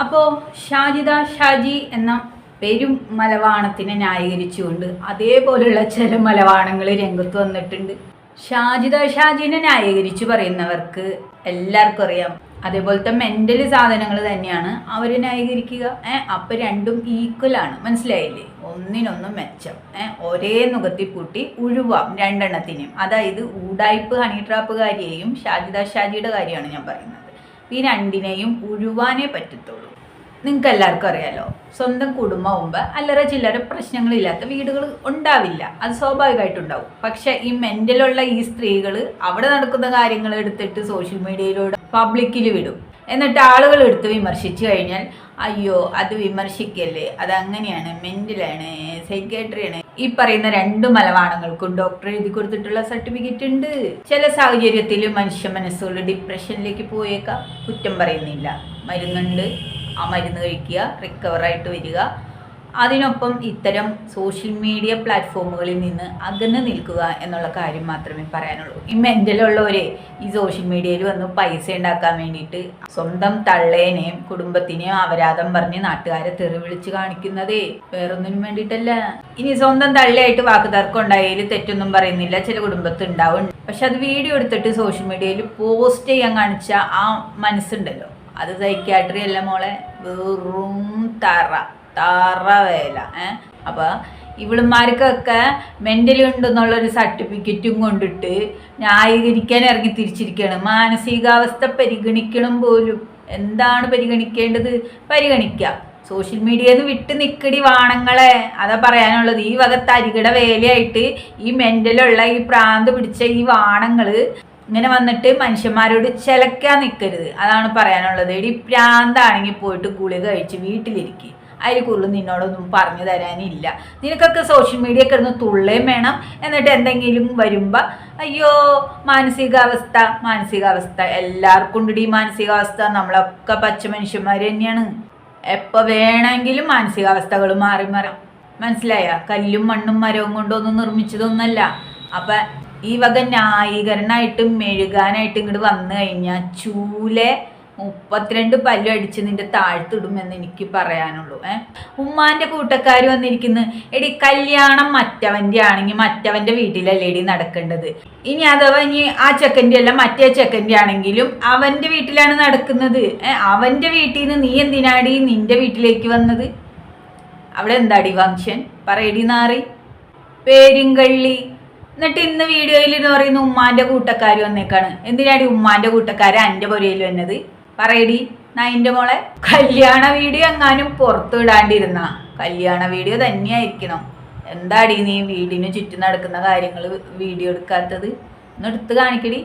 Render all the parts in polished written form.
അപ്പോൾ ഷാജിദ ഷാജി എന്ന പെരും മലവാണത്തിനെ ന്യായീകരിച്ചുകൊണ്ട് അതേപോലെയുള്ള ചില മലവാണങ്ങൾ രംഗത്ത് വന്നിട്ടുണ്ട്. ഷാജിദ ഷാജിനെ ന്യായീകരിച്ച് പറയുന്നവർക്ക് എല്ലാവർക്കും അറിയാം അതേപോലത്തെ മെൻ്റൽ സാധനങ്ങൾ തന്നെയാണ് അവർ ന്യായീകരിക്കുക. അപ്പം രണ്ടും ഈക്വലാണ്, മനസ്സിലായില്ലേ? ഒന്നിനൊന്നും മെച്ചം. ഒരേ നുകത്തി പൂട്ടി ഉഴുവാം രണ്ടെണ്ണത്തിനെയും. അതായത് ഊടായ്പ് ഹണി ട്രാപ്പുകാരിയെയും ഷാജിദ ഷാജിയുടെ കാര്യമാണ് ഞാൻ പറയുന്നത്. ഈ രണ്ടിനെയും ഉഴുവാനേ പറ്റത്തുള്ളൂ. നിങ്ങൾക്ക് എല്ലാവർക്കും അറിയാലോ, സ്വന്തം കുടുംബമാകുമ്പോൾ അല്ലറ ചില്ലറ പ്രശ്നങ്ങളില്ലാത്ത വീടുകൾ ഉണ്ടാവില്ല, അത് സ്വാഭാവികമായിട്ടുണ്ടാവും. പക്ഷെ ഈ മെൻ്റലുള്ള ഈ സ്ത്രീകൾ അവിടെ നടക്കുന്ന കാര്യങ്ങൾ എടുത്തിട്ട് സോഷ്യൽ മീഡിയയിലൂടെ പബ്ലിക്കിൽ വിടും. എന്നിട്ട് ആളുകൾ എടുത്ത് വിമർശിച്ചു കഴിഞ്ഞാൽ അയ്യോ അത് വിമർശിക്കല്ലേ, അതങ്ങനെയാണ്, മെൻ്റലാണ്, സൈക്യാട്രിയാണ്. ഈ പറയുന്ന രണ്ട് മലവാണങ്ങൾക്കും ഡോക്ടർ എഴുതി കൊടുത്തിട്ടുള്ള സർട്ടിഫിക്കറ്റ് ഉണ്ട്. ചില സാഹചര്യത്തിൽ മനുഷ്യ മനസ്സുകൾ ഡിപ്രഷനിലേക്ക് പോയേക്കാം, കുറ്റം പറയുന്നില്ല. മരുന്നുണ്ട്, ആ മരുന്ന് കഴിക്കുക, റിക്കവറായിട്ട് വരിക. അതിനൊപ്പം ഇത്തരം സോഷ്യൽ മീഡിയ പ്ലാറ്റ്ഫോമുകളിൽ നിന്ന് അകന്ന് നിൽക്കുക എന്നുള്ള കാര്യം മാത്രമേ പറയാനുള്ളൂ. ഈ മെൻ്റലുള്ളവരെ ഈ സോഷ്യൽ മീഡിയയിൽ വന്ന് പൈസ ഉണ്ടാക്കാൻ വേണ്ടിയിട്ട് സ്വന്തം തള്ളേനെയും കുടുംബത്തിനെയും അപരാധം പറഞ്ഞ് നാട്ടുകാരെ തെറി വിളിച്ച് കാണിക്കുന്നതേ വേറൊന്നിനും വേണ്ടിയിട്ടല്ല. ഇനി സ്വന്തം തള്ളയായിട്ട് വാക്കുതർക്കം ഉണ്ടായാലും തെറ്റൊന്നും പറയുന്നില്ല, ചില കുടുംബത്തിൽ ഉണ്ടാവും. പക്ഷെ അത് വീഡിയോ എടുത്തിട്ട് സോഷ്യൽ മീഡിയയിൽ പോസ്റ്റ് ചെയ്യാൻ കാണിച്ച ആ മനസ്സുണ്ടല്ലോ, അത് സൈക്യാട്രി അല്ല മോളെ, വെറും തറ വേല. അപ്പോൾ ഇവളുമാർക്കൊക്കെ മെൻ്റലി ഉണ്ടെന്നുള്ളൊരു സർട്ടിഫിക്കറ്റും കൊണ്ടിട്ട് ന്യായീകരിക്കാൻ ഇറങ്ങി തിരിച്ചിരിക്കുകയാണ്. മാനസികാവസ്ഥ പരിഗണിക്കണം പോലും. എന്താണ് പരിഗണിക്കേണ്ടത്? പരിഗണിക്കാം. സോഷ്യൽ മീഡിയയിൽ നിന്ന് വിട്ട് നിൽക്കടി വാണങ്ങളെ, അതാ പറയാനുള്ളത്. ഈ വക തരികിട വേലയായിട്ട് ഈ മെൻ്റലുള്ള ഈ പ്രാന്ത് പിടിച്ച ഈ വാണങ്ങൾ ഇങ്ങനെ വന്നിട്ട് മനുഷ്യന്മാരോട് ചിലക്കാൻ നിൽക്കരുത്, അതാണ് പറയാനുള്ളത്. ഇടി പ്രാന്താണെങ്കിൽ പോയിട്ട് ഗുളിക കഴിച്ച് വീട്ടിലിരിക്കുക. അതിൽ കൂടുതൽ നിന്നോടൊന്നും പറഞ്ഞു തരാനില്ല. നിനക്കൊക്കെ സോഷ്യൽ മീഡിയ കിടന്ന് തുള്ളയും വേണം. എന്നിട്ട് എന്തെങ്കിലും വരുമ്പോൾ അയ്യോ മാനസികാവസ്ഥ എല്ലാവർക്കും ഉണ്ട് ഈ മാനസികാവസ്ഥ. നമ്മളൊക്കെ പച്ച മനുഷ്യന്മാർ തന്നെയാണ്. എപ്പോൾ വേണമെങ്കിലും മാനസികാവസ്ഥകൾ മാറി മാറാം, മനസ്സിലായ? കല്ലും മണ്ണും മരവും കൊണ്ടൊന്നും നിർമ്മിച്ചതൊന്നല്ല. അപ്പം ഈ വക ന്യായീകരണമായിട്ടും മെഴുകാനായിട്ടും ഇങ്ങോട്ട് വന്നു കഴിഞ്ഞാൽ ചൂലെ 32 പല്ലു അടിച്ച് നിന്റെ താഴ്ത്തിടുമെന്ന് എനിക്ക് പറയാനുള്ളൂ. ഉമ്മാന്റെ കൂട്ടക്കാർ വന്നിരിക്കുന്നു. എടി കല്യാണം മറ്റവൻ്റെ ആണെങ്കിൽ മറ്റവൻ്റെ വീട്ടിലല്ലേ എടി നടക്കേണ്ടത്. ഇനി അഥവാ ഇനി ആ ചെക്കൻ്റെ അല്ല മറ്റേ ചെക്കൻ്റെ ആണെങ്കിലും അവൻ്റെ വീട്ടിലാണ് നടക്കുന്നത്. അവൻ്റെ വീട്ടിൽ നിന്ന് നീ എന്തിനാടി നിന്റെ വീട്ടിലേക്ക് വന്നത്? അവിടെ എന്താടി ഫങ്ഷൻ? പറയടി നാറി പേരിങ്കള്ളി. എന്നിട്ട് ഇന്ന് വീഡിയോയിൽ എന്ന് പറയുന്ന ഉമ്മാന്റെ കൂട്ടക്കാർ വന്നേക്കാണ്. എന്തിനാടി ഉമ്മാന്റെ കൂട്ടക്കാർ എൻ്റെ പുരയിൽ വന്നത്? പറയടി നായിൻ്റെ മോളെ. കല്യാണ വീഡിയോ എങ്ങാനും പുറത്തു വിടാണ്ടിരുന്ന കല്യാണ വീഡിയോ തന്നെയായിരിക്കണം. എന്താടി നീ വീടിന് ചുറ്റും നടക്കുന്ന കാര്യങ്ങൾ വീഡിയോ എടുക്കാത്തത്? ഒന്ന് എടുത്ത് കാണിക്കടി.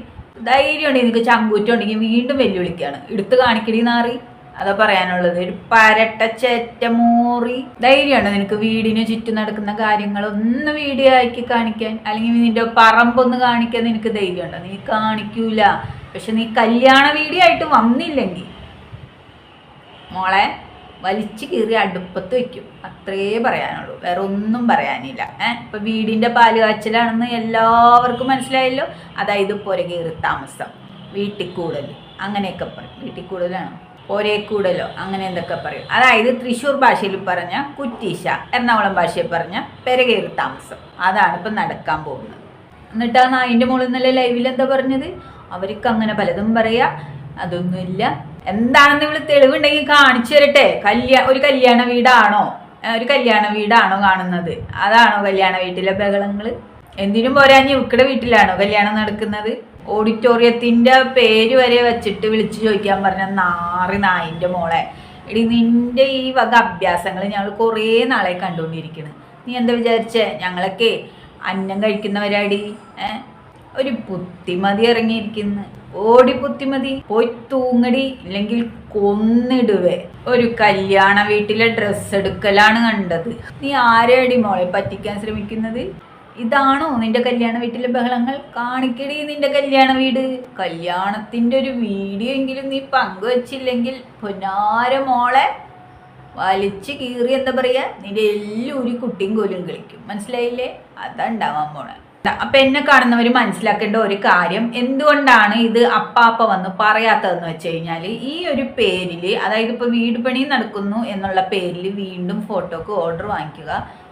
ധൈര്യം ഉണ്ടെങ്കിൽ നിനക്ക് ചങ്കൂറ്റുണ്ടെങ്കിൽ വീണ്ടും വെല്ലുവിളിക്കാണ്. എടുത്ത് കാണിക്കടി നാറി, അതാ പറയാനുള്ളത്. ഒരു പരട്ട ചേറ്റമോറി ധൈര്യമാണ് നിനക്ക് വീടിന് ചുറ്റും നടക്കുന്ന കാര്യങ്ങളൊന്ന് വീഡിയോ ആക്കി കാണിക്കാൻ, അല്ലെങ്കിൽ നിന്റെ പറമ്പൊന്ന് കാണിക്കാൻ നിനക്ക് ധൈര്യമുണ്ടോ? നീ കാണിക്കൂല. പക്ഷെ നീ കല്യാണ വീഡിയോ ആയിട്ട് വന്നില്ലെങ്കിൽ മോളെ വലിച്ചു കീറി അടുപ്പത്ത് വെക്കും, അത്രേ പറയാനുള്ളൂ. വേറെ ഒന്നും പറയാനില്ല. ഇപ്പം വീടിൻ്റെ പാല് കാച്ചലാണെന്ന് എല്ലാവർക്കും മനസ്സിലായല്ലോ. അതായത് പുരകേറി താമസം, വീട്ടിൽ കൂടൽ, അങ്ങനെയൊക്കെ പറയും. വീട്ടിൽ കൂടുതലാണോ ഒരേ കൂടലോ അങ്ങനെ എന്തൊക്കെ പറയും. അതായത് തൃശ്ശൂർ ഭാഷയിൽ പറഞ്ഞ കുറ്റീശ, എറണാകുളം ഭാഷയിൽ പറഞ്ഞ പെരകേറി താമസം. അതാണ് ഇപ്പം നടക്കാൻ പോകുന്നത്. എന്നിട്ട് ആ നായിൻ്റെ മുകളിൽ നിന്നല്ലേ ലൈവിൽ എന്താ പറഞ്ഞത്? അവർക്ക് അങ്ങനെ പലതും പറയാ, അതൊന്നുമില്ല. എന്താണെന്ന് ഇവള് തെളിവുണ്ടെങ്കിൽ കാണിച്ചു തരട്ടെ. ഒരു കല്യാണ വീടാണോ കാണുന്നത്? അതാണോ കല്യാണ വീട്ടിലെ ബഹളങ്ങൾ? എന്തിനും പോരാഞ്ഞ് ഇവക്കടെ വീട്ടിലാണോ കല്യാണം നടക്കുന്നത്? ഓഡിറ്റോറിയത്തിൻ്റെ പേര് വരെ വെച്ചിട്ട് വിളിച്ചു ചോദിക്കാൻ പറഞ്ഞ നായിൻ്റെ മോളെ. എടി നിൻ്റെ ഈ വക അഭ്യാസങ്ങൾ ഞങ്ങൾ കുറേ നാളെ കണ്ടുകൊണ്ടിരിക്കുന്നു. നീ എന്താ വിചാരിച്ചേ? ഞങ്ങളൊക്കെ അന്നം കഴിക്കുന്നവരാടി. ഒരു ബുദ്ധിമതി ഇറങ്ങിയിരിക്കുന്നു. ഓടി ബുദ്ധിമതി, പോയി തൂങ്ങടി, ഇല്ലെങ്കിൽ കൊന്നിടുവേ. ഒരു കല്യാണ വീട്ടിലെ ഡ്രസ്സ് എടുക്കലാണ് കണ്ടത്. നീ ആരെയടി മോളെ പറ്റിക്കാൻ ശ്രമിക്കുന്നത്? ഇതാണോ നിന്റെ കല്യാണ വീട്ടിലെ ബഹളങ്ങൾ? കാണിക്കടി നിന്റെ കല്യാണ വീട്. കല്യാണത്തിൻ്റെ ഒരു വീഡിയോ എങ്കിലും നീ പങ്കുവച്ചില്ലെങ്കിൽ പൊന്നാര മോളെ വലിച്ചു കീറി എന്താ പറയുക, നിന്റെ എല്ലൂരി കുട്ടിയും കോലും കളിക്കും. മനസ്സിലായില്ലേ? അതാ ഉണ്ടാവാൻ പോണെ. അപ്പൊ എന്നെ കാണുന്നവർ മനസ്സിലാക്കേണ്ട ഒരു കാര്യം, എന്തുകൊണ്ടാണ് ഇത് അപ്പാപ്പ വന്ന് പറയാത്തതെന്ന് വെച്ച് കഴിഞ്ഞാൽ, ഈ ഒരു പേരില്, അതായത് ഇപ്പൊ വീട് പണി നടക്കുന്നു എന്നുള്ള പേരിൽ വീണ്ടും ഫോട്ടോക്ക് ഓർഡർ വാങ്ങിക്കുക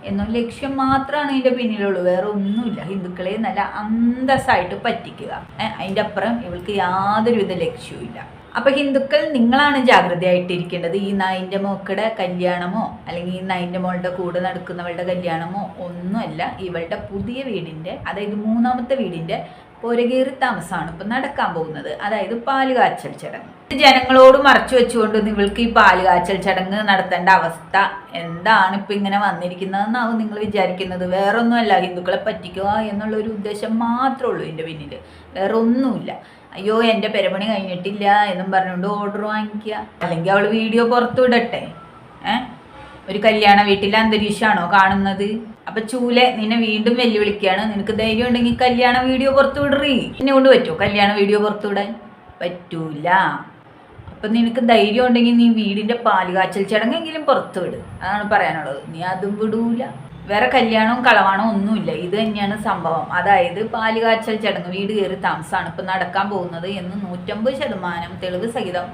എന്നൊരു ലക്ഷ്യം മാത്രമാണ് ഇതിന്റെ പിന്നിലുള്ളൂ. വേറെ ഒന്നുമില്ല. ഹിന്ദുക്കളെ നല്ല അന്തസ്സായിട്ട് പറ്റിക്കുക. അതിന്റെ അപ്പുറം ഇവൾക്ക് യാതൊരുവിധ ലക്ഷ്യവും ഇല്ല. അപ്പൊ ഹിന്ദുക്കൾ, നിങ്ങളാണ് ജാഗ്രതയായിട്ടിരിക്കേണ്ടത്. ഈ നായിന്റെ മോക്കടെ കല്യാണമോ അല്ലെങ്കിൽ ഈ നായിന്റെ മോളുടെ കൂടെ നടക്കുന്നവളുടെ കല്യാണമോ ഒന്നുമല്ല. ഇവളുടെ പുതിയ വീടിന്റെ, അതായത് 3ാമത്തെ വീടിന്റെ പുരകേറി താമസമാണ് ഇപ്പൊ നടക്കാൻ പോകുന്നത്. അതായത് പാലുകാച്ചൽ ചടങ്ങ്. ജനങ്ങളോട് മറച്ചു വെച്ചുകൊണ്ട് ഇവൾക്ക് ഈ പാലുകാച്ചൽ ചടങ്ങ് നടത്തേണ്ട അവസ്ഥ എന്താണ് ഇപ്പൊ ഇങ്ങനെ വന്നിരിക്കുന്നതെന്നാവും നിങ്ങൾ വിചാരിക്കുന്നത്. വേറൊന്നുമല്ല, ഹിന്ദുക്കളെ പറ്റിക്കുക എന്നുള്ള ഒരു ഉദ്ദേശം മാത്രമേ ഉള്ളൂ ഇതിന്റെ പിന്നില്. വേറെ ഒന്നുമില്ല. അയ്യോ എൻ്റെ പെരപണി കഴിഞ്ഞിട്ടില്ല എന്നും പറഞ്ഞുകൊണ്ട് ഓർഡർ വാങ്ങിക്കുക. അല്ലെങ്കിൽ അവൾ വീഡിയോ പുറത്തു വിടട്ടെ. ഒരു കല്യാണ വീട്ടിലെ അന്തരീക്ഷമാണോ കാണുന്നത്? അപ്പൊ ചൂലെ, നിന്നെ വീണ്ടും വെല്ലുവിളിക്കുകയാണ്. നിനക്ക് ധൈര്യം ഉണ്ടെങ്കിൽ കല്യാണ വീഡിയോ പുറത്തു വിടറി. എന്നെ കൊണ്ട് പറ്റുമോ കല്യാണ വീഡിയോ പുറത്തു വിടാൻ? പറ്റൂല. അപ്പൊ നിനക്ക് ധൈര്യം ഉണ്ടെങ്കിൽ നീ വീടിന്റെ പാലുകാച്ചൽ ചടങ്ങെങ്കിലും പുറത്തു വിട്. അതാണ് പറയാനുള്ളത്. നീ അതും വിടൂല. വേറെ കല്യാണവും കളവാണോ ഒന്നുമില്ല. ഇത് തന്നെയാണ് സംഭവം. അതായത് പാലുകാച്ചൽ ചടങ്ങ്, വീട് കയറി താമസമാണ് ഇപ്പം നടക്കാൻ പോകുന്നത് എന്ന് 150% തെളിവ് സഹിതം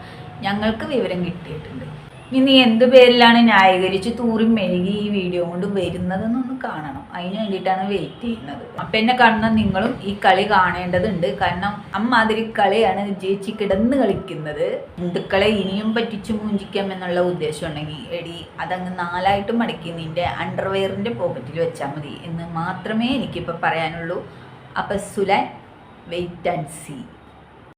ഞങ്ങൾക്ക് വിവരം കിട്ടിയിട്ടുണ്ട്. ഇനി നീ എന്ത് പേരിലാണ് ന്യായീകരിച്ച് തൂറി മെഴുകി ഈ വീഡിയോ കൊണ്ട് വരുന്നതെന്നൊന്ന് കാണണം. അതിന് വേണ്ടിയിട്ടാണ് വെയിറ്റ് ചെയ്യുന്നത്. അപ്പം എന്നെ കാണുന്ന നിങ്ങളും ഈ കളി കാണേണ്ടതുണ്ട്. കാരണം അമ്മാതിരി കളിയാണ് ചേച്ചി കിടന്ന് കളിക്കുന്നത്. ഹിന്ദുക്കളെ ഇനിയും പറ്റിച്ചു മൂഞ്ചിക്കാം എന്നുള്ള ഉദ്ദേശം ഉണ്ടെങ്കിൽ എടി അതങ്ങ് 4ആയിട്ട് മടക്കി നിന്റെ അണ്ടർവെയറിൻ്റെ പോക്കറ്റിൽ വെച്ചാൽ മതി എന്ന് മാത്രമേ എനിക്കിപ്പോൾ പറയാനുള്ളൂ. അപ്പം സുലാൻ, വെയിറ്റ് ആൻഡ് സീ.